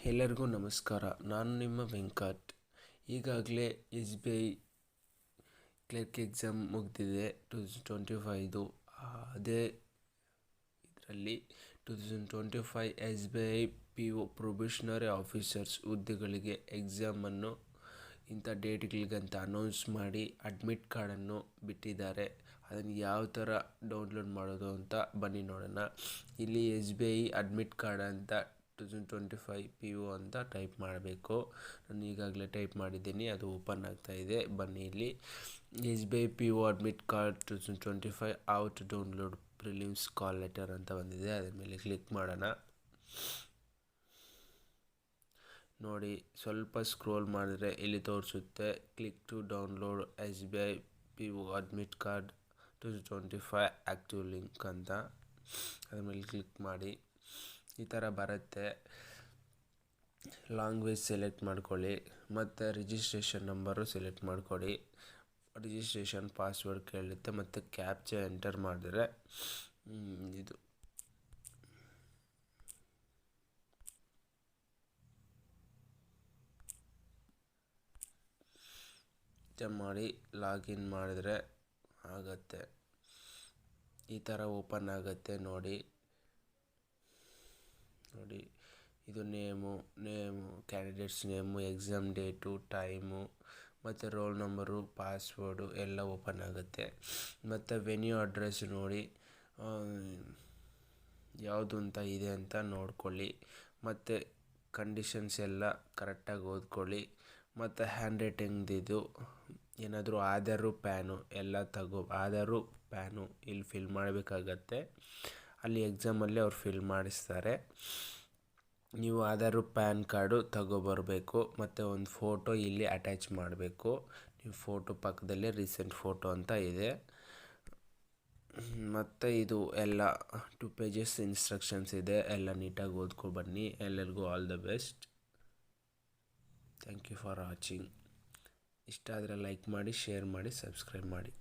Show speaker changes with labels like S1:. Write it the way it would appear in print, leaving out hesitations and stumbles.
S1: ಎಲ್ಲರಿಗೂ ನಮಸ್ಕಾರ. ನಾನು ನಿಮ್ಮ ವೆಂಕಟ್. ಈಗಾಗಲೇ SBI ಕ್ಲರ್ಕ್ ಎಕ್ಸಾಮ್ ಮುಗಿದಿದೆ 2025. ಅದೇ ಇದರಲ್ಲಿ 2025 SBI PO ಪ್ರೊಬೇಷನರಿ ಆಫೀಸರ್ಸ್ ಹುದ್ದೆಗಳಿಗೆ ಎಕ್ಸಾಮನ್ನು ಇಂಥ ಡೇಟ್ಗಳಿಗಂತ ಅನೌನ್ಸ್ ಮಾಡಿ ಅಡ್ಮಿಟ್ ಕಾರ್ಡನ್ನು ಬಿಟ್ಟಿದ್ದಾರೆ. ಅದನ್ನು ಯಾವ ಥರ ಡೌನ್ಲೋಡ್ ಮಾಡೋದು ಅಂತ ಬನ್ನಿ ನೋಡೋಣ. ಇಲ್ಲಿ SBI ಅಡ್ಮಿಟ್ ಕಾರ್ಡ್ ಅಂತ 2025 PO ಅಂತ ಟೈಪ್ ಮಾಡಬೇಕು. ನಾನು ಈಗಾಗಲೇ ಟೈಪ್ ಮಾಡಿದ್ದೀನಿ, ಅದು ಓಪನ್ ಆಗ್ತಾ ಇದೆ. ಬನ್ನಿ, ಇಲ್ಲಿ SBI PO admit card 2025 how to download prelims call letter ಅಂತ ಬಂದಿದೆ. ಅದರ ಮೇಲೆ ಕ್ಲಿಕ್ ಮಾಡೋಣ. ನೋಡಿ, ಸ್ವಲ್ಪ ಸ್ಕ್ರೋಲ್ ಮಾಡಿದ್ರೆ ಇಲ್ಲಿ ತೋರಿಸುತ್ತೆ click to download SBI PO admit card 2025 active link ಅಂತ. ಅದ್ರ ಮೇಲೆ ಕ್ಲಿಕ್ ಮಾಡಿ. ಈ ಥರ ಬರುತ್ತೆ. ಲ್ಯಾಂಗ್ವೇಜ್ ಸೆಲೆಕ್ಟ್ ಮಾಡ್ಕೊಳ್ಳಿ ಮತ್ತು ರಿಜಿಸ್ಟ್ರೇಷನ್ ನಂಬರು ಸೆಲೆಕ್ಟ್ ಮಾಡ್ಕೊಳ್ಳಿ. ರಿಜಿಸ್ಟ್ರೇಷನ್ ಪಾಸ್ವರ್ಡ್ ಕೇಳುತ್ತೆ ಮತ್ತು ಕ್ಯಾಪ್ಚಾ ಎಂಟರ್ ಮಾಡಿದ್ರೆ ಇದು ಮಾಡಿ ಲಾಗಿನ್ ಮಾಡಿದ್ರೆ ಆಗುತ್ತೆ. ಈ ಥರ ಓಪನ್ ಆಗುತ್ತೆ. ನೋಡಿ, ಇದು name, candidates name, exam date, time ಮತ್ತು ರೋಲ್ ನಂಬರು, ಪಾಸ್ವರ್ಡು ಎಲ್ಲ ಓಪನ್ ಆಗುತ್ತೆ. ಮತ್ತು ವೆನ್ಯೂ ಅಡ್ರೆಸ್ ನೋಡಿ ಯಾವುದು ಅಂತ ಇದೆ ಅಂತ ನೋಡ್ಕೊಳ್ಳಿ. ಮತ್ತು ಕಂಡೀಷನ್ಸ್ ಎಲ್ಲ ಕರೆಕ್ಟಾಗಿ ಓದ್ಕೊಳ್ಳಿ. ಮತ್ತು ಹ್ಯಾಂಡ್ ರೈಟಿಂಗ್ದಿದು ಏನಾದರೂ ಆಧಾರು, ಪ್ಯಾನು ಎಲ್ಲ ಆಧಾರು, ಪ್ಯಾನು ಇಲ್ಲಿ ಫಿಲ್ ಮಾಡಬೇಕಾಗತ್ತೆ. ಅಲ್ಲಿ ಎಕ್ಸಾಮಲ್ಲಿ ಅವ್ರು ಫಿಲ್ ಮಾಡಿಸ್ತಾರೆ. ನೀವು ಆಧಾರು, ಪ್ಯಾನ್ ಕಾರ್ಡು ತಗೊಬರಬೇಕು ಮತ್ತು ಒಂದು ಫೋಟೋ ಇಲ್ಲಿ ಅಟ್ಯಾಚ್ ಮಾಡಬೇಕು. ನೀವು ಫೋಟೋ ಪಕ್ಕದಲ್ಲೇ ರೀಸೆಂಟ್ ಫೋಟೋ ಅಂತ ಇದೆ. ಮತ್ತು ಇದು ಎಲ್ಲ 2 pages ಇನ್ಸ್ಟ್ರಕ್ಷನ್ಸ್ ಇದೆ. ಎಲ್ಲ ನೀಟಾಗಿ ಓದ್ಕೊಬನ್ನಿ. ಎಲ್ಲರಿಗೂ all the best. Thank you for watching. ಇಷ್ಟ ಆದರೆ ಲೈಕ್ ಮಾಡಿ, ಶೇರ್ ಮಾಡಿ, ಸಬ್ಸ್ಕ್ರೈಬ್ ಮಾಡಿ.